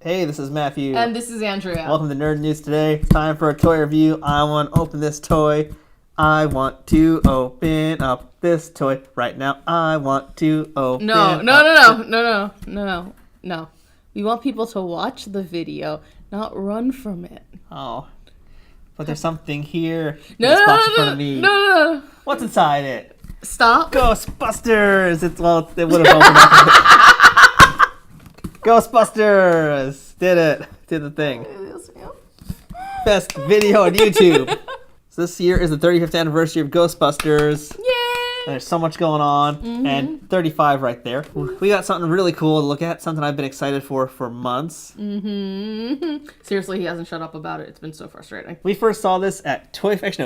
Hey, this is Matthew. And this is Andrea. Welcome to Nerd News Today. It's time for a toy review. I want to open this toy. I want to open up this toy right now. I want to open No. We want people to watch the video, not run from it. Oh. But there's something here. No, This box in front of me. No. What's inside it? Stop. Ghostbusters! It would have opened up. Ghostbusters! Did it. Did the thing. Best video on YouTube. So this year is the 35th anniversary of Ghostbusters. Yay! There's so much going on, and 35 right there. We got something really cool to look at, something I've been excited for months. Seriously, he hasn't shut up about it. It's been so frustrating. We first saw this at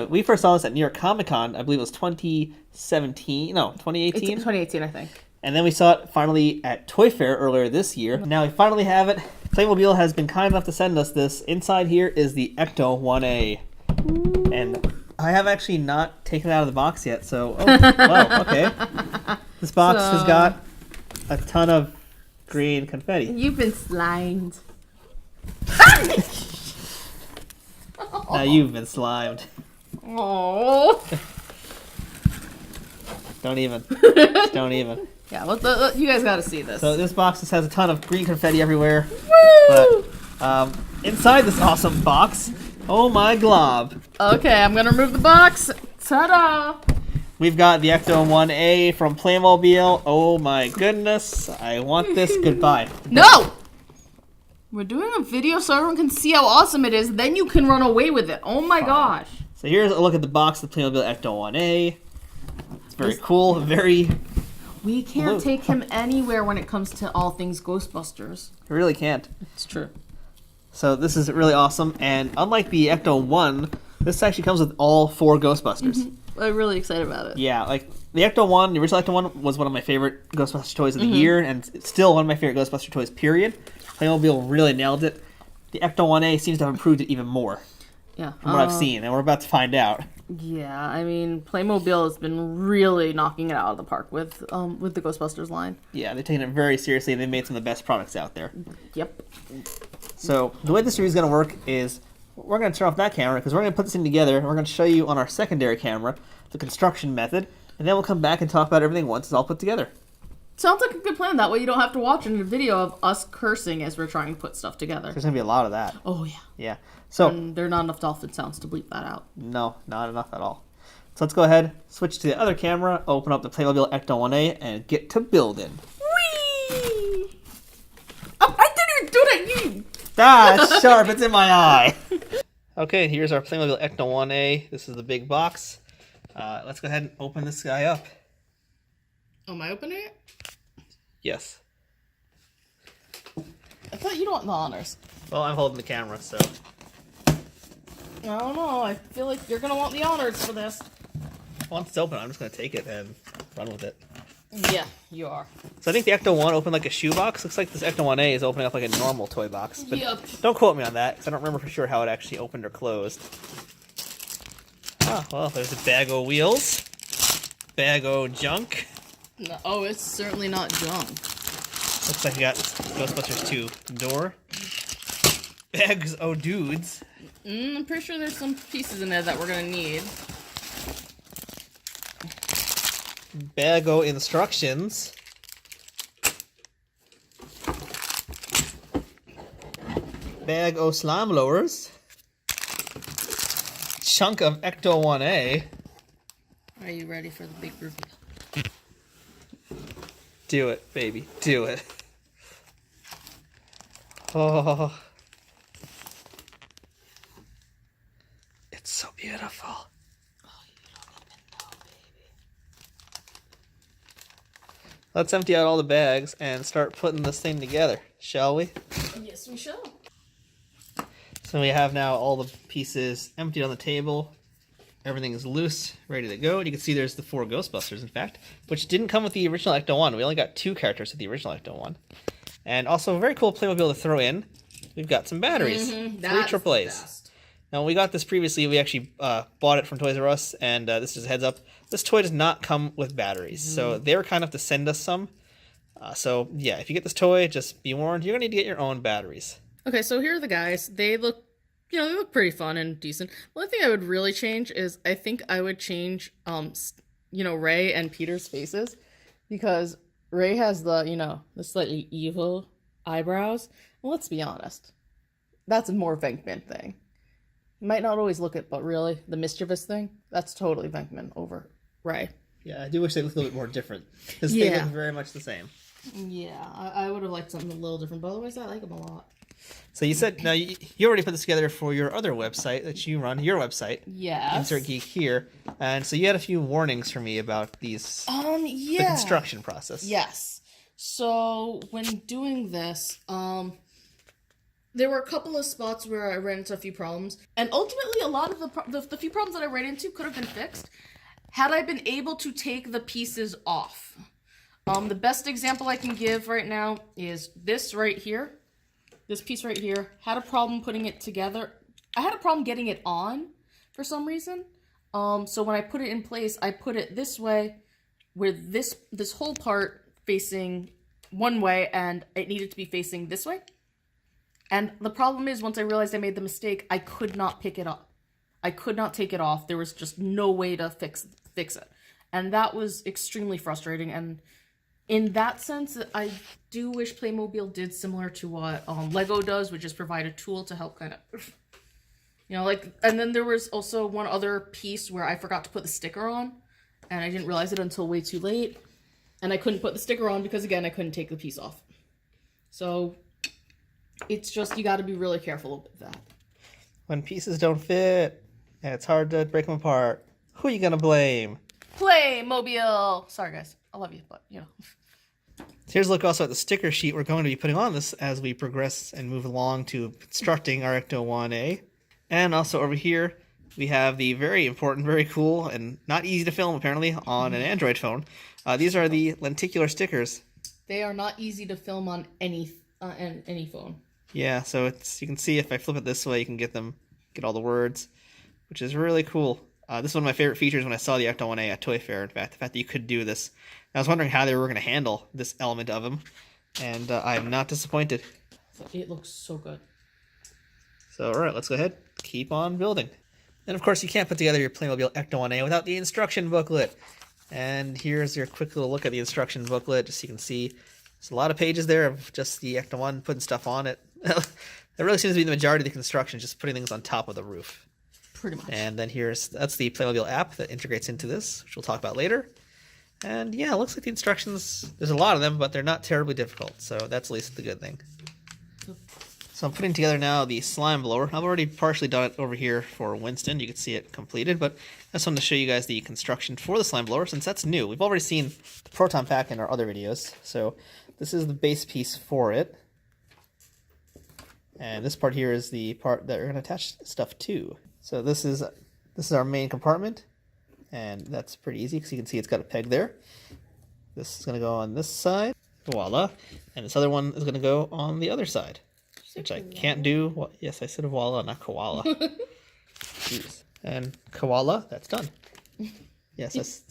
we first saw this at New York Comic Con. I believe it was 2018. It's 2018, I think. And then we saw it finally at Toy Fair earlier this year. Now we finally have it. Playmobil has been kind enough to send us this. Inside here is the Ecto-1A. And I have actually not taken it out of the box yet, so... wow, okay. This box has got a ton of green confetti. You've been slimed. Now you've been slimed. Oh. Don't even. Don't even. Yeah, well, you guys gotta see this. So this box just has a ton of green confetti everywhere. Woo! But inside this awesome box, oh my glob. Okay, I'm gonna remove the box. Ta-da! We've got the Ecto-1A from Playmobil. Oh my goodness. I want this. Goodbye. No! We're doing a video so everyone can see how awesome it is. Then you can run away with it. Oh my gosh. So here's a look at the box of the Playmobil Ecto-1A. It's very cool. Very... We can't take him anywhere when it comes to all things Ghostbusters. I really can't. It's true. So this is really awesome. And unlike the Ecto-1, this actually comes with all 4 Ghostbusters. I'm really excited about it. Yeah, like the Ecto-1, the original Ecto-1 was one of my favorite Ghostbuster toys of the year, and it's still one of my favorite Ghostbuster toys, period. Playmobil really nailed it. The Ecto-1A seems to have improved it even more. Yeah. From what I've seen, and we're about to find out. Yeah, I mean, Playmobil has been really knocking it out of the park with the Ghostbusters line. Yeah, they're taking it very seriously, and they made some of the best products out there. Yep. So the way this review is going to work is we're going to turn off that camera because we're going to put this thing together, and we're going to show you on our secondary camera the construction method, and then we'll come back and talk about everything once it's all put together. Sounds like a good plan. That way you don't have to watch a video of us cursing as we're trying to put stuff together. There's going to be a lot of that. Oh, yeah. Yeah. So And there are not enough dolphin sounds to bleep that out. No, not enough at all. So let's go ahead, switch to the other camera, open up the Playmobil Ecto-1A, and get to building. Whee! Oh, I didn't even do that! You... Ah, it's sharp. It's in my eye. Okay, here's our Playmobil Ecto-1A. This is the big box. Let's go ahead and open this guy up. Am I opening it? Yes. I thought you'd want the honors. Well, I'm holding the camera, so... I don't know. I feel like you're going to want the honors for this. Once it's open, I'm just going to take it and run with it. Yeah, you are. So I think the Ecto-1 opened like a shoebox. Looks like this Ecto-1A is opening up like a normal toy box. But Yep. don't quote me on that, because I don't remember for sure how it actually opened or closed. Oh, well, there's a bag of wheels. Bag of junk. No, oh, it's certainly not junk. Looks like we got Ghostbusters 2 door. Bags of dudes. I'm pretty sure there's some pieces in there that we're going to need. Bag of instructions. Bag of slime blowers. Chunk of Ecto-1A. Are you ready for the big reveal? Do it, baby. Do it. Oh. It's so beautiful. Oh, you don't even know, baby. Let's empty out all the bags and start putting this thing together, shall we? Yes, we shall. So we have now all the pieces emptied on the table. Everything is loose, ready to go. And you can see there's the 4 Ghostbusters, in fact, which didn't come with the original Ecto-1. We only got 2 characters with the original Ecto-1. And also, a very cool Playmobil to throw in. We've got some batteries. 3 AAAs. Now, when we got this previously, we actually bought it from Toys R Us, and this is a heads up. This toy does not come with batteries, so they were kind enough to send us some. So, yeah, if you get this toy, just be warned, you're going to need to get your own batteries. Okay, so here are the guys. They look, they look pretty fun and decent. The only thing I would really change is I think I would change, Ray and Peter's faces, because Ray has the slightly evil eyebrows. Well, let's be honest, that's a more Venkman thing. You might not always look it, but really, the mischievous thing, that's totally Venkman over Ray. Yeah, I do wish they looked a little bit more different, because they look very much the same. Yeah, I would have liked something a little different, but otherwise I like them a lot. So you said, now you already put this together for your other website that you run, your website. Yes. Insert Geek here. And so you had a few warnings for me about these, the construction process. Yes. So when doing this, there were a couple of spots where I ran into a few problems. And ultimately, a lot of the few problems that I ran into could have been fixed had I been able to take the pieces off. The best example I can give right now is this right here. This piece right here. Had a problem putting it together. I had a problem getting it on for some reason. So when I put it in place, I put it this way with this whole part facing one way, and it needed to be facing this way. And the problem is, once I realized I made the mistake, I could not pick it up. I could not take it off. There was just no way to fix it. And that was extremely frustrating. And in that sense, I do wish Playmobil did similar to what Lego does, which is provide a tool to help kind of, and then there was also one other piece where I forgot to put the sticker on, and I didn't realize it until way too late, and I couldn't put the sticker on because, again, I couldn't take the piece off. So it's just, you got to be really careful with that. When pieces don't fit, and it's hard to break them apart, who are you going to blame? Playmobil! Sorry, guys. I love you, but, Here's a look also at the sticker sheet we're going to be putting on this as we progress and move along to constructing our Ecto-1A. And also over here, we have the very important, very cool, and not easy to film apparently on an Android phone. These are the lenticular stickers. They are not easy to film on any phone. Yeah, so you can see if I flip it this way, you can get all the words, which is really cool. This is one of my favorite features when I saw the Ecto-1A at Toy Fair, in fact, the fact that you could do this. I was wondering how they were going to handle this element of them, and I'm not disappointed. It looks so good. So, alright, let's go ahead, keep on building. And of course, you can't put together your Playmobil Ecto-1A without the instruction booklet. And here's your quick little look at the instruction booklet, just so you can see. There's a lot of pages there of just the Ecto-1 putting stuff on it. That really seems to be the majority of the construction, just putting things on top of the roof. Pretty much. And then that's the Playmobil app that integrates into this, which we'll talk about later. And yeah, it looks like the instructions, there's a lot of them, but they're not terribly difficult, so that's at least the good thing. So I'm putting together now the slime blower. I've already partially done it over here for Winston. You can see it completed, but I just wanted to show you guys the construction for the slime blower since that's new. We've already seen the proton pack in our other videos, so this is the base piece for it. And this part here is the part that we're going to attach stuff to. So this is our main compartment, and that's pretty easy because you can see it's got a peg there. This is going to go on this side, voila, and this other one is going to go on the other side, which I can't do. Well, yes, I said voila, not koala. Jeez. And koala, that's done. Yes, that's...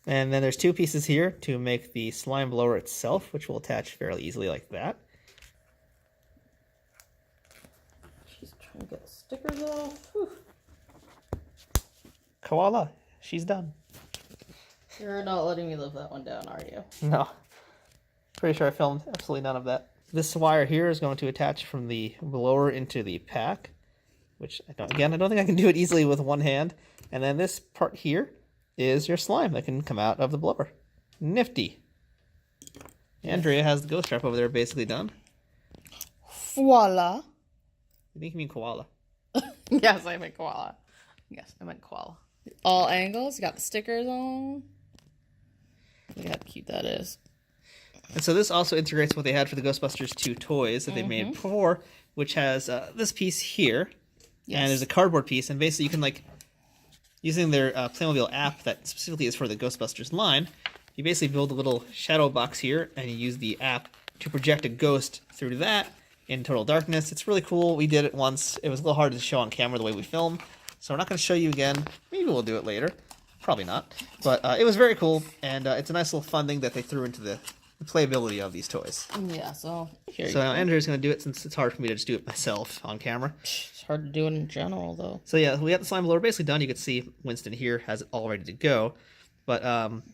And then there's two pieces here to make the slime blower itself, which will attach fairly easily like that. She's trying to get the stickers off. Whew. Koala, she's done. You're not letting me live that one down, are you? No. Pretty sure I filmed absolutely none of that. This wire here is going to attach from the blower into the pack, which I don't think I can do it easily with one hand. And then this part here is your slime that can come out of the blower. Nifty. Andrea has the ghost trap over there basically done. Voila. I think you mean koala. Yes, I meant koala. Yes, I meant koala. All angles, got the stickers on. Look how cute that is. And so this also integrates what they had for the Ghostbusters 2 toys that they made before, which has this piece here. Yes. And there's a cardboard piece, and basically you can, using their Playmobil app that specifically is for the Ghostbusters line, you basically build a little shadow box here, and you use the app to project a ghost through that in total darkness. It's really cool. We did it once. It was a little hard to show on camera the way we film, so we're not going to show you again. Maybe we'll do it later. Probably not. But it was very cool, and it's a nice little fun thing that they threw into the the playability of these toys. Yeah, so here So now Andrew's going to do it since it's hard for me to just do it myself on camera. It's hard to do it in general, though. So yeah, we got the slime blower basically done. You can see Winston here has it all ready to go. But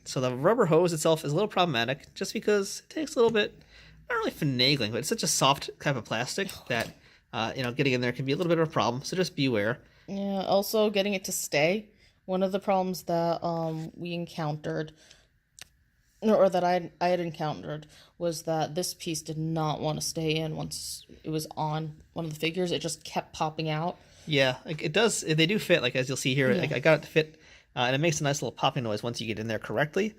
so the rubber hose itself is a little problematic just because it takes a little bit, not really finagling, but it's such a soft type of plastic that, getting in there can be a little bit of a problem. So just beware. Yeah, also getting it to stay. One of the problems that we encountered, or that I had encountered, was that this piece did not want to stay in once it was on one of the figures. It just kept popping out. Yeah, it does. They do fit, like as you'll see here. Yeah. I got it to fit, and it makes a nice little popping noise once you get in there correctly.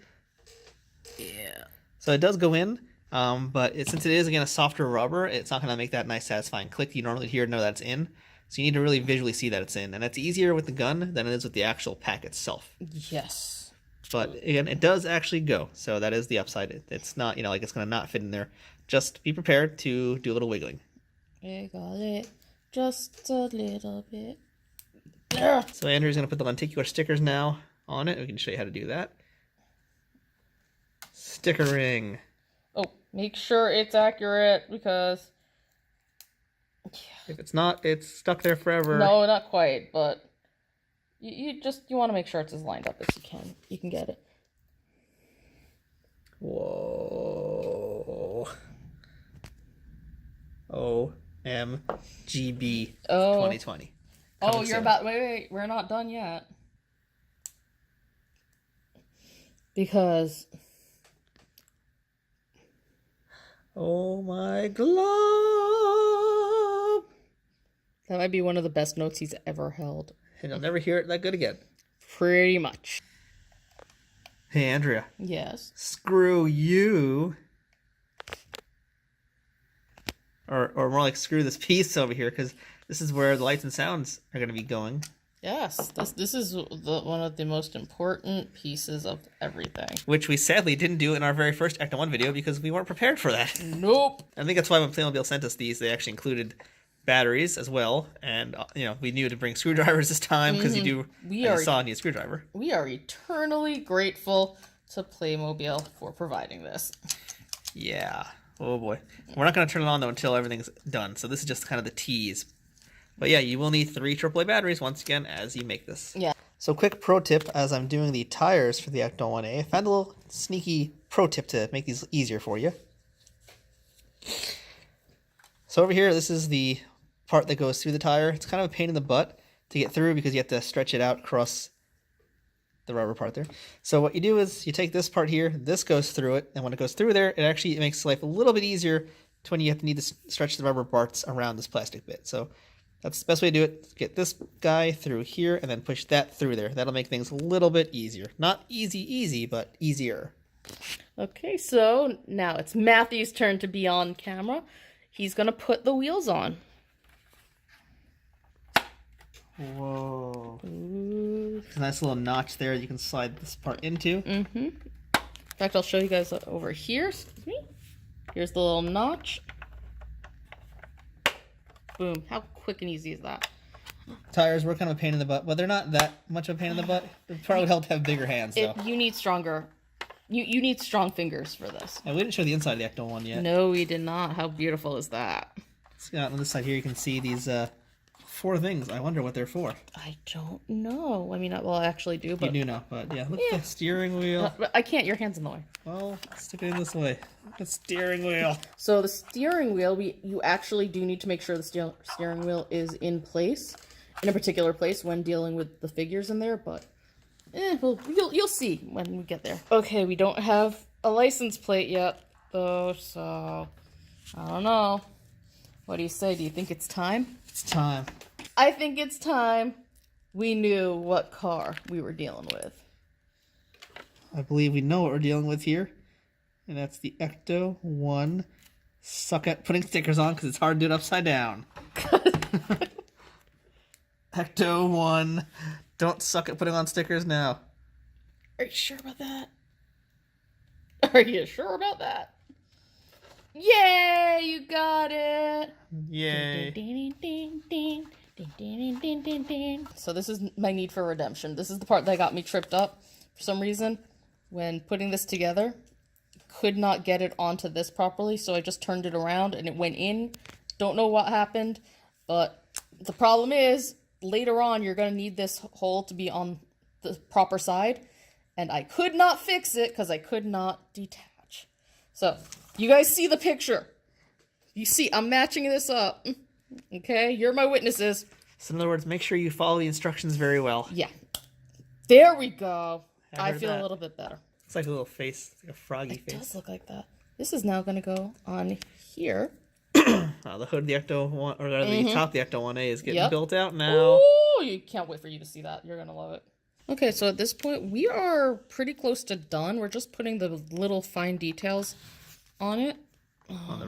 Yeah. So it does go in, but since it is, again, a softer rubber, it's not going to make that nice satisfying click you normally hear to know that it's in. So you need to really visually see that it's in. And that's easier with the gun than it is with the actual pack itself. Yes. But again, it does actually go. So that is the upside. It's not, like it's going to not fit in there. Just be prepared to do a little wiggling. Wiggle it just a little bit. So Andrew's going to put the lenticular stickers now on it. We can show you how to do that. Stickering. Oh, make sure it's accurate because... If it's not, it's stuck there forever. No, not quite, but you want to make sure it's as lined up as you can. You can get it. Whoa. OMGB 2020. Oh, you're about... Wait, we're not done yet. Because... Oh my glob! That might be one of the best notes he's ever held. And you'll never hear it that good again. Pretty much. Hey, Andrea. Yes. Screw you. Or more like screw this piece over here, because this is where the lights and sounds are going to be going. Yes, this is one of the most important pieces of everything. Which we sadly didn't do in our very first Ecto-1 video because we weren't prepared for that. Nope. I think that's why when Playmobil sent us these, they actually included batteries as well. And, we knew to bring screwdrivers this time because you saw need a screwdriver. We are eternally grateful to Playmobil for providing this. Yeah. Oh boy. We're not going to turn it on though until everything's done. So this is just kind of the tease. But yeah, you will need 3 AAA batteries once again as you make this. Yeah. So quick pro tip as I'm doing the tires for the Ecto-1A. I found a little sneaky pro tip to make these easier for you. So over here, this is the part that goes through the tire. It's kind of a pain in the butt to get through because you have to stretch it out across the rubber part there. So what you do is you take this part here, this goes through it, and when it goes through there, it actually makes life a little bit easier to when you need to stretch the rubber parts around this plastic bit. So that's the best way to do it. Get this guy through here and then push that through there. That'll make things a little bit easier. Not easy, but easier. Okay, so now it's Matthew's turn to be on camera. He's going to put the wheels on. Whoa. Ooh. There's a nice little notch there you can slide this part into. Mm-hmm. In fact, I'll show you guys over here. Excuse me. Here's the little notch. Boom. How quick and easy is that? Tires were kind of a pain in the butt. Well, they're not that much of a pain in the butt. It probably would help to have bigger hands, though. You need stronger... You need strong fingers for this. And we didn't show the inside of the Ecto-1 yet. No, we did not. How beautiful is that? So on this side here, you can see these 4 things. I wonder what they're for. I don't know. I mean, well, I actually do, but... You do know, but yeah. Look at the steering wheel. I can't. Your hand's in the way. Well, stick it in this way. The steering wheel. So the steering wheel, you actually do need to make sure the steering wheel is in place, in a particular place when dealing with the figures in there, but... you'll see when we get there. Okay, we don't have a license plate yet, though, so I don't know. What do you say? Do you think it's time? It's time. I think it's time we knew what car we were dealing with. I believe we know what we're dealing with here, and that's the Ecto-1. Suck at putting stickers on because it's hard to do it upside down. Ecto-1. Don't suck at putting on stickers now. Are you sure about that? Are you sure about that? Yay! You got it! Yay. So this is my need for redemption. This is the part that got me tripped up for some reason when putting this together. could not get it onto this properly, so I just turned it around and it went in. Don't know what happened, but the problem is later on you're going to need this hole to be on the proper side, and I could not fix it because I could not detach. So you guys see the picture. You see I'm matching this up. Okay, you're my witnesses. So in other words, make sure you follow the instructions very well. Yeah. There we go. I feel that. a little bit better. It's like a little face, like a froggy It face. does look like that. This is now going to go on here. The hood of the Ecto-1, or the top of the Ecto-1A is getting built out now. Oh, you can't wait for you to see that. You're going to love it. Okay, so at this point, we are pretty close to done. We're just putting the little fine details on it.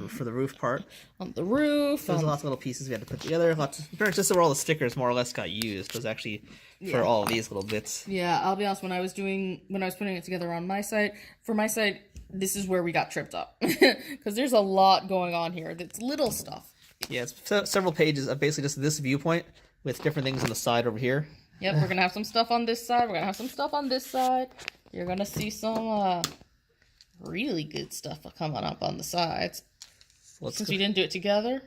For the roof part. On the roof. There's lots of little pieces we had to put together. Just where all the stickers more or less got used was actually for all of these little bits. Yeah, I'll be honest, when I was putting it together on my side, for my side, this is where we got tripped up. Because there's a lot going on here. It's little stuff. Yeah, it's several pages of basically just this viewpoint with different things on the side over here. Yep, we're going to have some stuff on this side. We're going to have some stuff on this side. You're going to see some really good stuff coming up on the sides. Since we didn't do it together.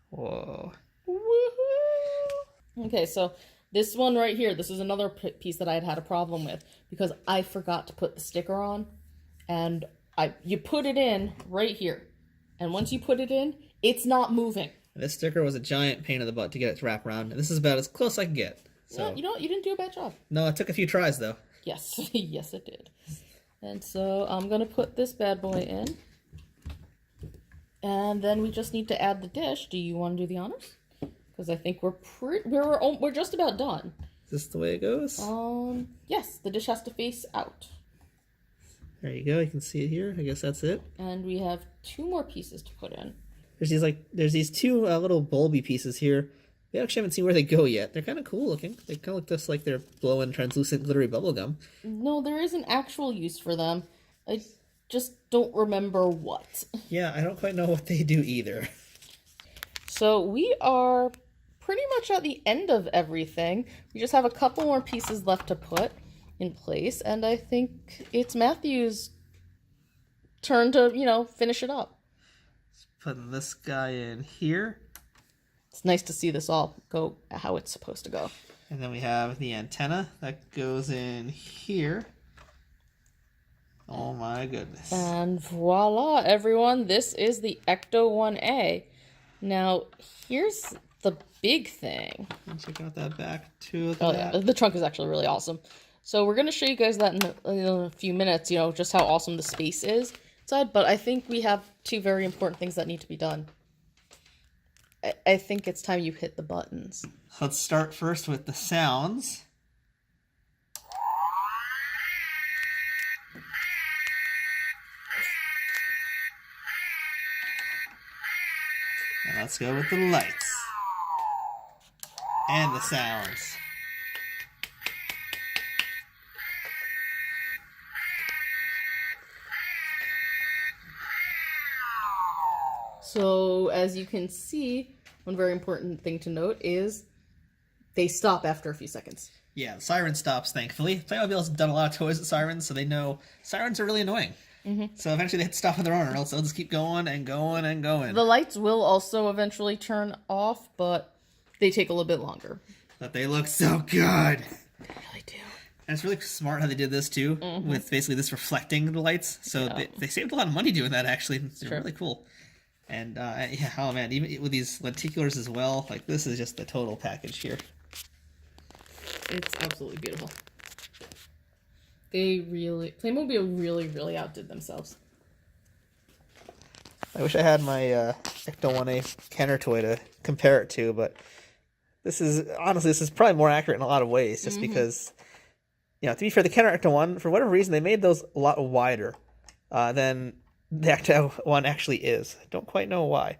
Whoa. Woohoo! Okay, so this one right here, this is another piece that I had a problem with because I forgot to put the sticker on, and you put it in right here, and once you put it in, it's not moving. This sticker was a giant pain in the butt to get it to wrap around, and this is about as close as I can get. So Yeah, you know what? You didn't do a bad job. No, it took a few tries though. Yes, yes it did. And so I'm gonna put this bad boy in. And then we just need to add the dish. Do you want to do the honors? Because I think we're just about done. Is this the way it goes? Yes, the dish has to face out. There you go. You can see it here. I guess that's it. And we have 2 more pieces to put in. There's these 2 little bulby pieces here. We actually haven't seen where they go yet. They're kind of cool looking. They kind of look just like they're blowing translucent glittery bubble gum. No, there is an actual use for them. I just don't remember what. Yeah, I don't quite know what they do either. So we are pretty much at the end of everything. We just have a couple more pieces left to put in place, and I think it's Matthew's turn to, finish it up. Putting this guy in here. It's nice to see this all go how it's supposed to go. And then we have the antenna that goes in here. Oh my goodness. And voila, everyone, this is the Ecto-1A. Now, here's the big thing. Check out that back too. Look Oh, at yeah, that. the trunk is actually really awesome. So we're going to show you guys that in a few minutes, just how awesome the space is inside. But I think we have 2 very important things that need to be done. I think it's time you hit the buttons. Let's start first with the sounds. And let's go with the lights. And the sounds. So, as you can see, one very important thing to note is they stop after a few seconds. Yeah, the siren stops, thankfully. Playmobil has done a lot of toys with sirens, so they know sirens are really annoying. Mm-hmm. So eventually they have to stop on their own, or else they'll just keep going and going and going. The lights will also eventually turn off, but they take a little bit longer. But they look so good. They really do. And it's really smart how they did this, too, with basically this reflecting the lights. So they saved a lot of money doing that, actually. It's really cool. And, yeah, oh man, even with these lenticulars as well, like, this is just the total package here. It's absolutely beautiful. Playmobil really outdid themselves. I wish I had my Ecto-1A Kenner toy to compare it to, but this is probably more accurate in a lot of ways, just because, to be fair, the Kenner Ecto-1, for whatever reason, they made those a lot wider than the Ecto-1 actually is. I don't quite know why.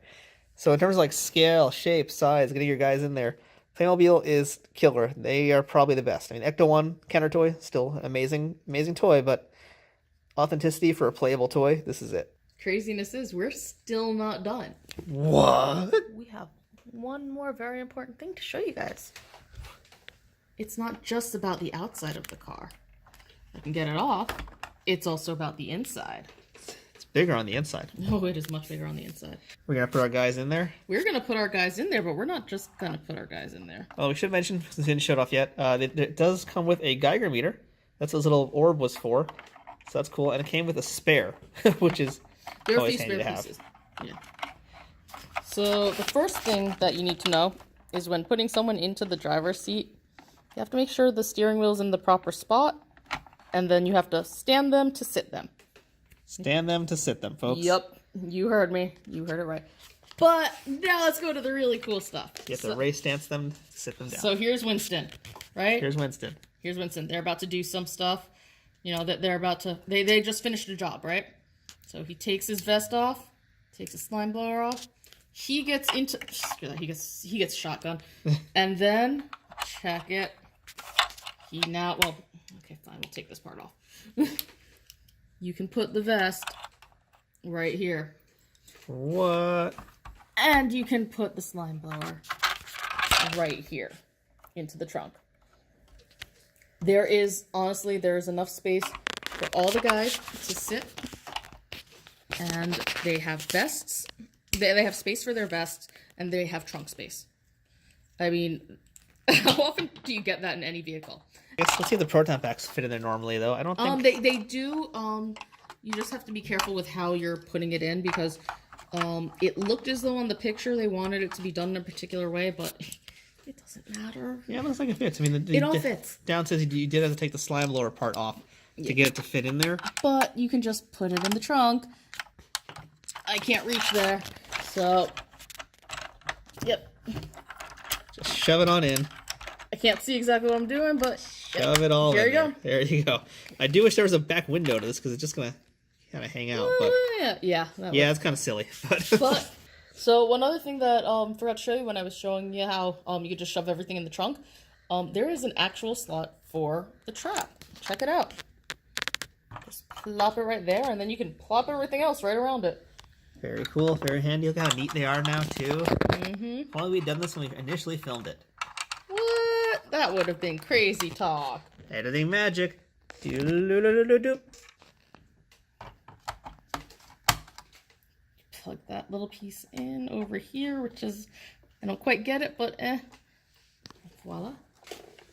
So in terms of like scale, shape, size, getting your guys in there, Playmobil is killer. They are probably the best. I mean, Ecto-1 Kenner toy, still amazing toy, but authenticity for a playable toy, this is it. Craziness is, we're still not done. What? We have one more very important thing to show you guys. It's not just about the outside of the car. I can get it off. it's also about the inside. It's bigger on the inside. Oh, it is much bigger on the inside. We're gonna put our guys in there. We're gonna put our guys in there, but we're not just gonna put our guys in there. Oh, we should mention, since we didn't show it off yet, it does come with a Geiger meter. That's what this little orb was for. So that's cool. And it came with a spare, which is There are a always few handy spare to have. pieces. Yeah. So the first thing that you need to know is when putting someone into the driver's seat, you have to make sure the steering wheel's in the proper spot, and then you have to stand them to sit them. Stand them to sit them, folks. Yep, you heard me. You heard it right. But now let's go to the really cool stuff. You have to race stance them, sit them down. So here's Winston, right? Here's Winston. Here's Winston. They're about to do some stuff. You know, that they're about to... They just finished a job, right? So he takes his vest off, takes his slime blower off. He gets into... He gets shotgun. And then, check it. He now... Well, okay, fine. We'll take this part off. You can put the vest right here. What? And you can put the slime blower right here into the trunk. There is, honestly, there is enough space for all the guys to sit. And they have vests. They have space for their vests, and they have trunk space. I mean, how often do you get that in any vehicle? I guess let's see if the proton packs fit in there normally, though. I don't think... They do, you just have to be careful with how you're putting it in, because it looked as though on the picture they wanted it to be done in a particular way, but it doesn't matter. Yeah, it looks like it fits. I mean, it all fits. Down says you did have to take the slime blower part off to get it to fit in there. But you can just put it in the trunk. I can't reach there, so... Yep. Just shove it on in. I can't see exactly what I'm doing, but... Shove it all there in there. There you go. I do wish there was a back window to this, because it's just going to kind of hang out. But yeah, it's kind of silly. But so one other thing that forgot to show you when I was showing you how you could just shove everything in the trunk, there is an actual slot for the trap. Check it out. Just plop it right there, and then you can plop everything else right around it. Very cool, very handy. Look how neat they are now too. Mm-hmm. Only we'd done this when we initially filmed it. What? That would have been crazy talk. Editing magic. Do-do-do-do-do-do. Plug that little piece in over here, which is, I don't quite get it, but voila.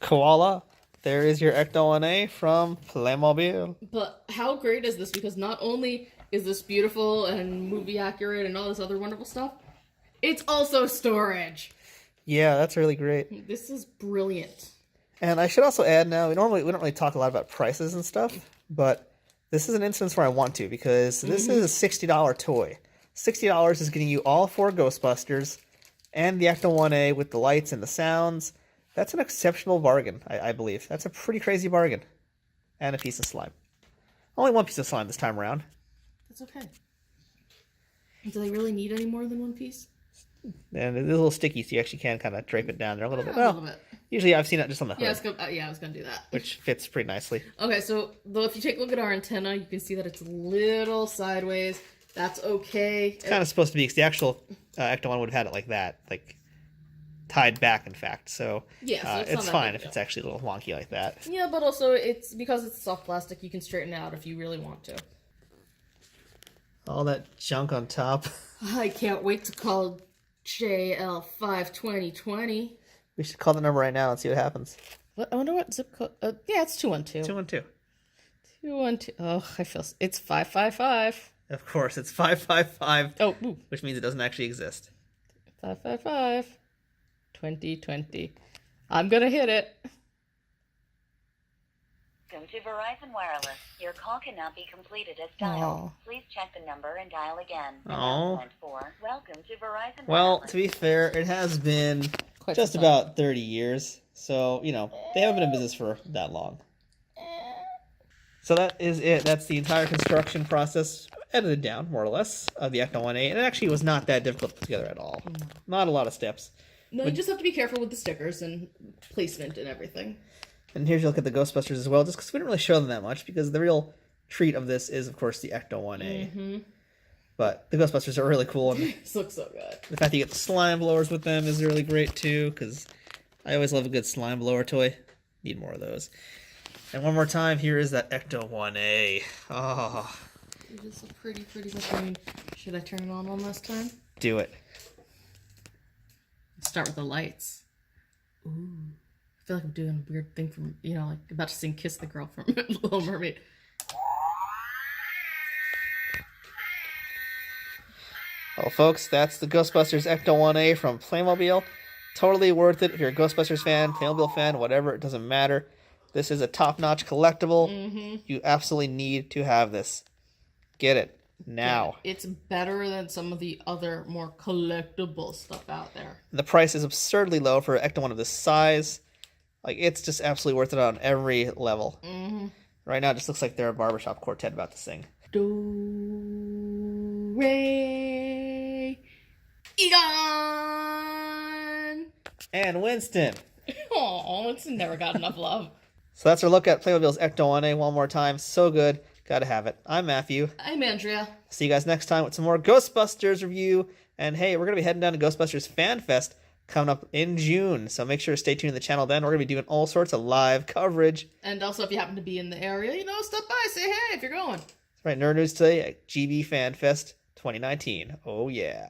Koala. There is your Ecto-1A from Playmobil. But how great is this? Because not only is this beautiful and movie accurate and all this other wonderful stuff, it's also storage. Yeah, that's really great. This is brilliant. And I should also add now, we don't really talk a lot about prices and stuff, but this is an instance where I want to, because this is a $60 toy. $60 is getting you all 4 Ghostbusters and the Ecto-1A with the lights and the sounds. That's an exceptional bargain, I believe. That's a pretty crazy bargain. And a piece of slime. Only one piece of slime this time around. That's okay. Do they really need any more than one piece? And it's a little sticky, so you actually can kind of drape it down there a little bit. A little bit. Usually I've seen it just on the hood. I was gonna do that. Which fits pretty nicely. Okay, so though if you take a look at our antenna, you can see that it's a little sideways. That's okay. It's kind of supposed to be, because the actual Ecto-1 would have had it like that, like tied back, in fact. So, yeah, so it's fine if it's actually a little wonky like that. Yeah, but also it's because it's soft plastic, you can straighten it out if you really want to. All that junk on top. I can't wait to call JL5 2020. We should call the number right now and see what happens. What? I wonder what zip code. Yeah, it's 212. 212. 212. Oh, it's 555. Of course, it's 555. Oh, ooh. Which means it doesn't actually exist. 555. 2020. I'm gonna hit it. Welcome to Verizon Wireless. Your call cannot be completed as dialed. Please check the number and dial again. Announcement 4. Welcome to Verizon Well, Wireless. to be fair, it has been Quite just some time. about 30 years. So, they haven't been in business for that long. So that is it. That's the entire construction process, edited down, more or less, of the Ecto-1A. And it actually was not that difficult to put together at all. Not a lot of steps. No, you just have to be careful with the stickers and placement and everything. And here's a look at the Ghostbusters as well, just because we didn't really show them that much, because the real treat of this is, of course, the Ecto-1A. But the Ghostbusters are really cool, and This looks so good. the fact that you get the slime blowers with them is really great, too, because I always love a good slime blower toy. Need more of those. And one more time, here is that Ecto-1A. Oh, It is a pretty machine. Should I turn it on one last time? do it. Let's start with the lights. Ooh. I feel like I'm doing a weird thing from, you know, like about to sing Kiss the Girl from Little Mermaid. Well, folks, that's the Ghostbusters Ecto-1A from Playmobil. Totally worth it if you're a Ghostbusters fan, Playmobil fan, whatever, it doesn't matter. This is a top-notch collectible. You absolutely need to have this. Get it now. Yeah, it's better than some of the other more collectible stuff out there. The price is absurdly low for an Ecto-1 of this size. Like, it's just absolutely worth it on every level. Right now, it just looks like they're a barbershop quartet about to sing. Do, re, Egon! And Winston. Oh, it's never got enough love. So that's our look at Playmobil's Ecto-1A one more time. So good. Gotta have it. I'm Matthew. I'm Andrea. See you guys next time with some more Ghostbusters review. And hey, we're going to be heading down to Ghostbusters Fan Fest coming up in June. So make sure to stay tuned to the channel then. We're going to be doing all sorts of live coverage. And also, if you happen to be in the area, you know, stop by, say hey if you're going. That's right, Nerd News today at GB Fan Fest 2019. Oh, yeah.